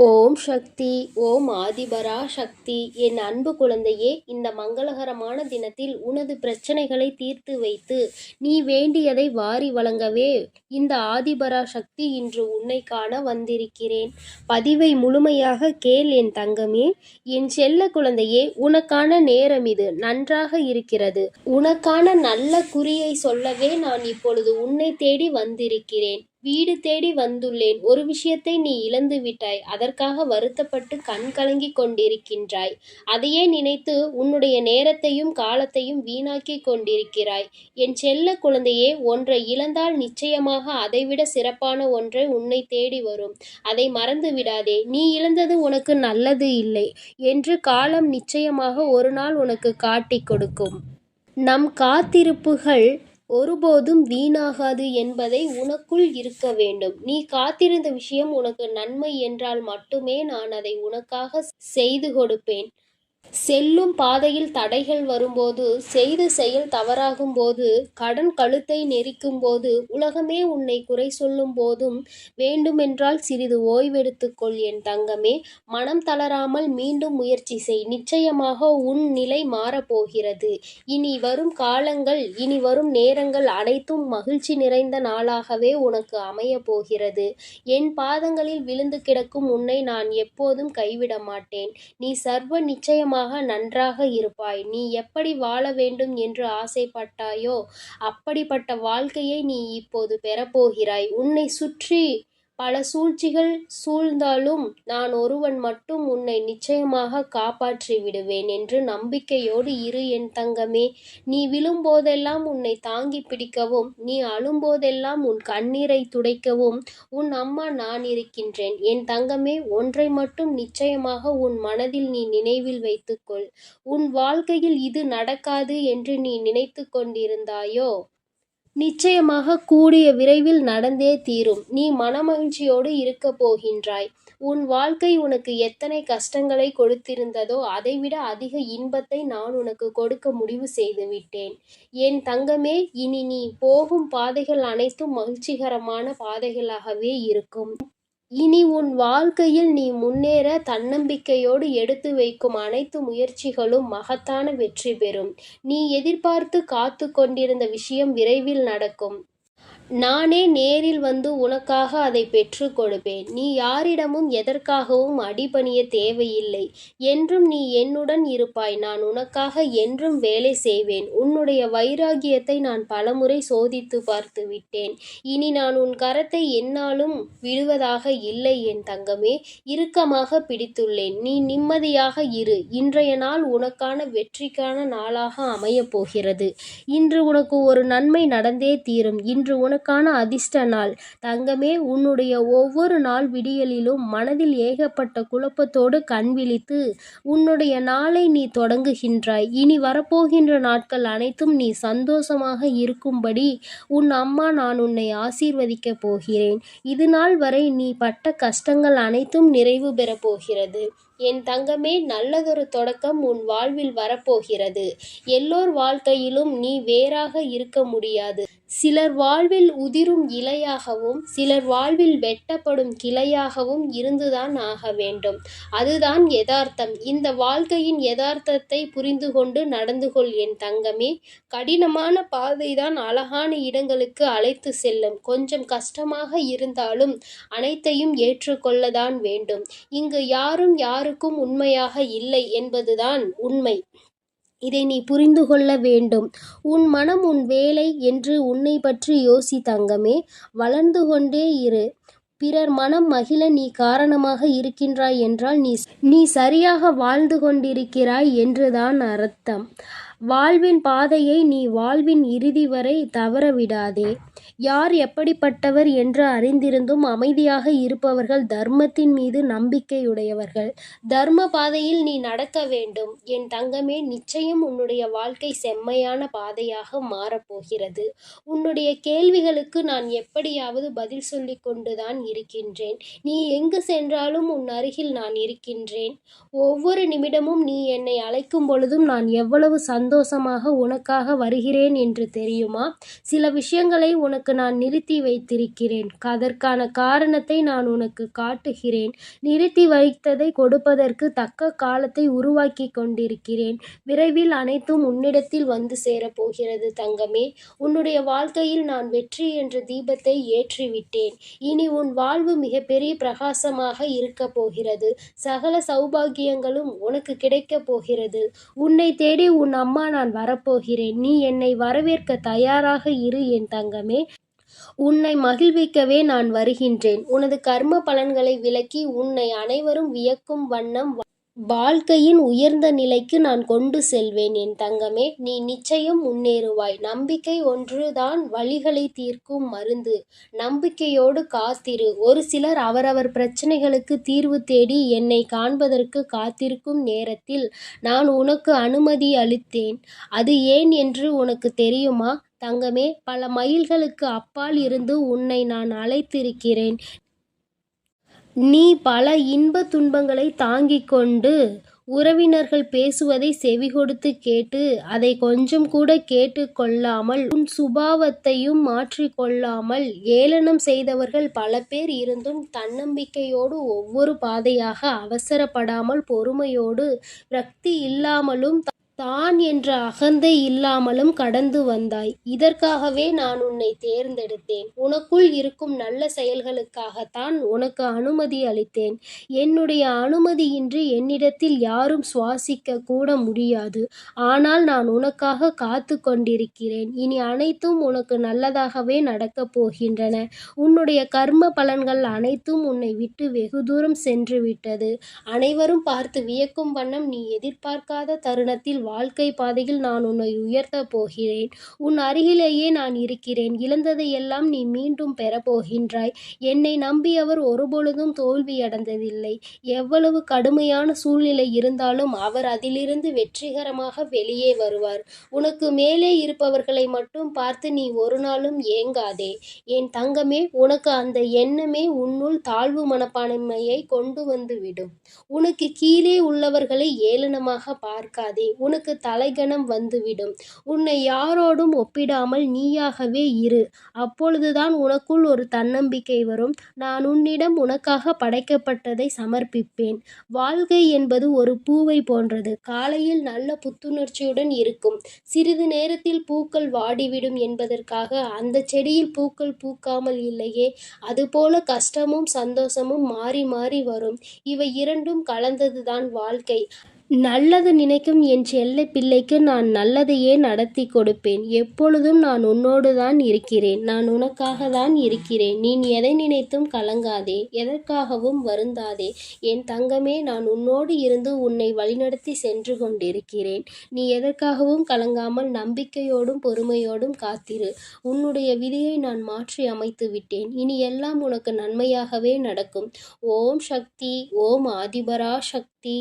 ஓம் சக்தி. ஓம் ஆதிபரா சக்தி. என் அன்பு குழந்தையே, இந்த மங்களகரமான தினத்தில் உனது பிரச்சனைகளை தீர்த்து வைத்து நீ வேண்டியதை வாரி வழங்கவே இந்த ஆதிபரா சக்தி இன்று உன்னை காண வந்திருக்கிறேன். பதிவை முழுமையாக கேள் என் தங்கமே. என் செல்ல குழந்தையே, உனக்கான நேரம் இது நன்றாக இருக்கிறது. உனக்கான நல்ல குறியை சொல்லவே நான் இப்பொழுது உன்னை தேடி வந்திருக்கிறேன். வீடு தேடி வந்துள்ளேன். ஒரு விஷயத்தை நீ இழந்து விட்டாய். அதற்காக வருத்தப்பட்டு கண் கலங்கிக் கொண்டிருக்கின்றாய். அதையே நினைத்து உன்னுடைய நேரத்தையும் காலத்தையும் வீணாக்கிக் கொண்டிருக்கிறாய். என் செல்ல குழந்தையே, ஒன்றை இழந்தால் நிச்சயமாக அதைவிட சிறப்பான ஒன்றை உன்னை தேடி வரும். அதை மறந்து விடாதே. நீ இழந்தது உனக்கு நல்லது இல்லை என்று காலம் நிச்சயமாக ஒரு நாள் உனக்கு காட்டிக் கொடுக்கும். நம் காத்திருப்புகள் ஒருபோதும் வீணாகாது என்பதை உனக்குள் இருக்க வேண்டும். நீ காத்திருந்த விஷயம் உனக்கு நன்மை என்றால் மட்டுமே நான் அதை உனக்காக செய்து கொடுப்பேன். செல்லும் பாதையில் தடைகள் வரும்போது, செய்த செயல் தவறாகும் போது, கடன் கழுத்தை நெரிக்கும் போது, உலகமே உன்னை குறை சொல்லும் போதும் வேண்டுமென்றால் சிறிது ஓய்வெடுத்துக்கொள் என் தங்கமே. மனம் தளராமல் மீண்டும் முயற்சி செய். நிச்சயமாக உன் நிலை மாறப்போகிறது. இனி வரும் காலங்கள், இனி வரும் நேரங்கள் அனைத்தும் மகிழ்ச்சி நிறைந்த நாளாகவே உனக்கு அமையப் போகிறது. என் பாதங்களில் விழுந்து கிடக்கும் உன்னை நான் எப்போதும் கைவிட மாட்டேன். நீ சர்வ நிச்சயமாக நன்றாக இருப்பாய். நீ எப்படி வாழ வேண்டும் என்று ஆசைப்பட்டாயோ அப்படிப்பட்ட வாழ்க்கையை நீ இப்போது பெறப்போகிறாய். உன்னை சுற்றி பல சூழ்ச்சிகள் சூழ்ந்தாலும் நான் ஒருவன் மட்டும் உன்னை நிச்சயமாக காப்பாற்றி விடுவேன் என்று நம்பிக்கையோடு இரு என் தங்கமே. நீ விழும்போதெல்லாம் உன்னை தாங்கி பிடிக்கவும், நீ அழும்போதெல்லாம் உன் கண்ணீரை துடைக்கவும் உன் அம்மா நான் இருக்கின்றேன். என் தங்கமே, ஒன்றை மட்டும் நிச்சயமாக உன் மனதில் நீ நினைவில் வைத்துக்கொள். உன் வாழ்க்கையில் இது நடக்காது என்று நீ நினைத்து கொண்டிருந்தாயோ நிச்சயமாக கூடிய விரைவில் நடந்தே தீரும். நீ மனமகிழ்ச்சியோடு இருக்கப் போகின்றாய். உன் வாழ்க்கை உனக்கு எத்தனை கஷ்டங்களை கொடுத்திருந்ததோ அதைவிட அதிக இன்பத்தை நான் உனக்கு கொடுக்க முடிவு செய்து விட்டேன். என் தங்கமே, இனி நீ போகும் பாதைகள் அனைத்தும் மகிழ்ச்சிகரமான பாதைகளாகவே இருக்கும். இனி உன் வாழ்க்கையில் நீ முன்னேற தன்னம்பிக்கையோடு எடுத்து வைக்கும் அனைத்து முயற்சிகளும் மகத்தான வெற்றி பெறும். நீ எதிர்பார்த்து காத்து கொண்டிருந்த விஷயம் விரைவில் நடக்கும். நானே நேரில் வந்து உனக்காக அதை பெற்று கொடுப்பேன். நீ யாரிடமும் எதற்காகவும் அடிபணிய தேவையில்லை. என்றும் நீ என்னுடன் இருப்பாய். நான் உனக்காக என்றும் வேலை செய்வேன். உன்னுடைய வைராகியத்தை நான் பலமுறை சோதித்து பார்த்து விட்டேன். இனி நான் உன் கரத்தை எந்நாளும் விடுவதாக இல்லை என் தங்கமே. இறுக்கமாக பிடித்துள்ளேன். நீ நிம்மதியாக இரு. இன்றைய நாள் உனக்கான வெற்றிக்கான நாளாக அமையப் போகிறது. இன்று உனக்கு ஒரு நன்மை நடந்தே தீரும். இன்று உனக்கான அதிர்ஷ்ட நாள் தங்கமே. உன்னுடைய ஒவ்வொரு நாள் விடியலிலும் மனதில் ஏகப்பட்ட குழப்பத்தோடு கண் விழித்து உன்னுடைய நாளை நீ தொடங்குகின்றாய். இனி வரப்போகின்ற நாட்கள் அனைத்தும் நீ சந்தோஷமாக இருக்கும்படி உன் அம்மா நான் உன்னை ஆசீர்வதிக்கப் போகிறேன். இது நாள் வரை நீ பட்ட கஷ்டங்கள் அனைத்தும் நிறைவு பெறப் போகிறது. என் தங்கமே, நல்லதொரு தொடக்கம் உன் வாழ்வில் வரப்போகிறது. எல்லோர் வாழ்க்கையிலும் நீ வேறாக இருக்க முடியாது. சிலர் வாழ்வில் உதிரும் இலையாகவும், சிலர் வாழ்வில் வெட்டப்படும் கிளையாகவும் இருந்துதான் ஆக வேண்டும். அதுதான் யதார்த்தம். இந்த வாழ்க்கையின் யதார்த்தத்தை புரிந்து கொண்டு நடந்து கொள் என் தங்கமே. கடினமான பாதைதான் அழகான இடங்களுக்கு அழைத்து செல்லும். கொஞ்சம் கஷ்டமாக இருந்தாலும் அனைத்தையும் ஏற்றுக்கொள்ளத்தான் வேண்டும். இங்கு யாரும் யாருக்கும் உண்மையாக இல்லை என்பதுதான் உண்மை. இதை நீ புரிந்து கொள்ள வேண்டும். உன் மனம் உன் வேலை என்று உன்னை பற்றி யோசி தங்கமே. வளர்ந்து கொண்டே இரு. பிறர் மனம் மகிழ நீ காரணமாக இருக்கின்றாய் என்றால் நீ சரியாக வாழ்ந்து கொண்டிருக்கிறாய் என்றுதான் அர்த்தம். வாழ்வின் பாதையை நீ வாழ்வின் இறுதி வரை தவறவிடாதே. யார் எப்படிப்பட்டவர் என்று அறிந்திருந்தும் அமைதியாக இருப்பவர்கள் தர்மத்தின் மீது நம்பிக்கையுடையவர்கள். தர்ம பாதையில் நீ நடக்க வேண்டும் என் தங்கமே. நிச்சயம் உன்னுடைய வாழ்க்கை செம்மையான பாதையாக மாறப்போகிறது. உன்னுடைய கேள்விகளுக்கு நான் எப்படியாவது பதில் சொல்லிக் கொண்டுதான் இருக்கின்றேன். நீ எங்கு சென்றாலும் உன் அருகில் நான் இருக்கின்றேன். ஒவ்வொரு நிமிடமும் நீ என்னை அழைக்கும் பொழுதும் நான் எவ்வளவு சந்தோஷமாக உனக்காக வருகிறேன் என்று தெரியுமா? சில விஷயங்களை உனக்கு உனக்கு நான் நிறுத்தி வைத்திருக்கிறேன். அதற்கான காரணத்தை நான் உனக்கு காட்டுகிறேன். நிறுத்தி வைத்ததை கொடுப்பதற்கு தக்க காலத்தை உருவாக்கிக் கொண்டிருக்கிறேன். விரைவில் அனைத்தும் உன்னிடத்தில் வந்து சேரப்போகிறது தங்கமே. உன்னுடைய வாழ்க்கையில் நான் வெற்றி என்ற தீபத்தை ஏற்றிவிட்டேன். இனி உன் வாழ்வு மிகப்பெரிய பிரகாசமாக இருக்கப் போகிறது. சகல சௌபாகியங்களும் உனக்கு கிடைக்கப் போகிறது. உன்னை தேடி உன் அம்மா நான் வரப்போகிறேன். நீ என்னை வரவேற்க தயாராக இரு என் தங்கமே. உன்னை மகிழ்விக்கவே நான் வருகின்றேன். உனது கர்ம பலன்களை விளக்கி உன்னை அனைவரும் வியக்கும் வண்ணம் வாழ்க்கையின் உயர்ந்த நிலைக்கு நான் கொண்டு செல்வேன் என் தங்கமே. நீ நிச்சயம் முன்னேறுவாய். நம்பிக்கை ஒன்றுதான் வலிகளை தீர்க்கும் மருந்து. நம்பிக்கையோடு காத்திரு. ஒரு சிலர் அவரவர் பிரச்சனைகளுக்கு தீர்வு தேடி என்னை காண்பதற்கு காத்திருக்கும் நேரத்தில் நான் உனக்கு அனுமதி அளித்தேன். அது ஏன் என்று உனக்கு தெரியுமா தங்கமே? பல மைல்களுக்கு அப்பால் இருந்து உன்னை நான் அழைத்திருக்கிறேன். நீ பல இன்ப துன்பங்களை தாங்கிக் கொண்டு உறவினர்கள் பேசுவதை செவிகொடுத்து கேட்டு அதை கொஞ்சம் கூட கேட்டு கொள்ளாமல் உன் சுபாவத்தையும் மாற்றிக்கொள்ளாமல் ஏளனம் செய்தவர்கள் பல பேர் இருந்தும் தன்னம்பிக்கையோடு ஒவ்வொரு பாதையாக அவசரப்படாமல் பொறுமையோடு விரக்தி இல்லாமலும் தான் என்ற அகந்தை இல்லாமலும் கடந்து வந்தாய். இதற்காகவே நான் உன்னை தேர்ந்தெடுத்தேன். உனக்குள் இருக்கும் நல்ல செயல்களுக்காகத்தான் உனக்கு அனுமதி அளித்தேன். என்னுடைய அனுமதியின்றி என்னிடத்தில் யாரும் சுவாசிக்க கூட முடியாது. ஆனால் நான் உனக்காக காத்து கொண்டிருக்கிறேன். இனி அனைத்தும் உனக்கு நல்லதாகவே நடக்கப் போகின்றன. உன்னுடைய கர்ம பலன்கள் அனைத்தும் உன்னை விட்டு வெகு தூரம் சென்று விட்டது. அனைவரும் பார்த்து வியக்கும் வண்ணம் நீ எதிர்பார்க்காத தருணத்தில் வாழ்க்கை பாதையில் நான் உன்னை உயர்த்தப் போகிறேன். உன் அருகிலேயே நான் இருக்கிறேன். இழந்ததையெல்லாம் நீ மீண்டும் பெறப்போகின்றாய். என்னை நம்பியவர் ஒருபொழுதும் தோல்வியடைந்ததில்லை. எவ்வளவு கடுமையான சூழ்நிலை இருந்தாலும் அவர் அதிலிருந்து வெற்றிகரமாக வெளியே வருவார். உனக்கு மேலே இருப்பவர்களை மட்டும் பார்த்து நீ ஒரு நாளும் ஏங்காதே என் தங்கமே. உனக்கு அந்த எண்ணமே உன்னுள் தாழ்வு மனப்பான்மையை கொண்டு வந்து விடும். உனக்கு கீழே உள்ளவர்களை ஏளனமாக பார்க்காதே. உனக்கு தலைகணம் வந்துவிடும். உன்னை யாரோடும் ஒப்பிடாமல் நீயாகவே இரு. அப்பொழுதுதான் உனக்குள் ஒரு தன்னம்பிக்கை வரும். நான் உன்னிடம் உனக்காக படைக்கப்பட்டதை சமர்ப்பிப்பேன். வாழ்க்கை என்பது ஒரு பூவை போன்றது. காலையில் நல்ல புத்துணர்ச்சியுடன் இருக்கும். சிறிது நேரத்தில் பூக்கள் வாடிவிடும் என்பதற்காக அந்த செடியில் பூக்கள் பூக்காமல் இல்லையே. அதுபோல கஷ்டமும் சந்தோஷமும் மாறி மாறி வரும். இவை இரண்டும் கலந்ததுதான் வாழ்க்கை. நல்லது நினைக்கும் என் செல்ல பிள்ளைக்கு நான் நல்லதையே நடத்தி கொடுப்பேன். எப்பொழுதும் நான் உன்னோடு தான் இருக்கிறேன். நான் உனக்காக தான் இருக்கிறேன். நீ எதை நினைத்தும் கலங்காதே. எதற்காகவும் வருந்தாதே என் தங்கமே. நான் உன்னோடு இருந்து உன்னை வழிநடத்தி சென்று கொண்டிருக்கிறேன். நீ எதற்காகவும் கலங்காமல் நம்பிக்கையோடும் பொறுமையோடும் காத்திரு. உன்னுடைய விதியை நான் மாற்றி அமைத்து விட்டேன். இனி எல்லாம் உனக்கு நன்மையாகவே நடக்கும். ஓம் சக்தி. ஓம் ஆதிபரா சக்தி.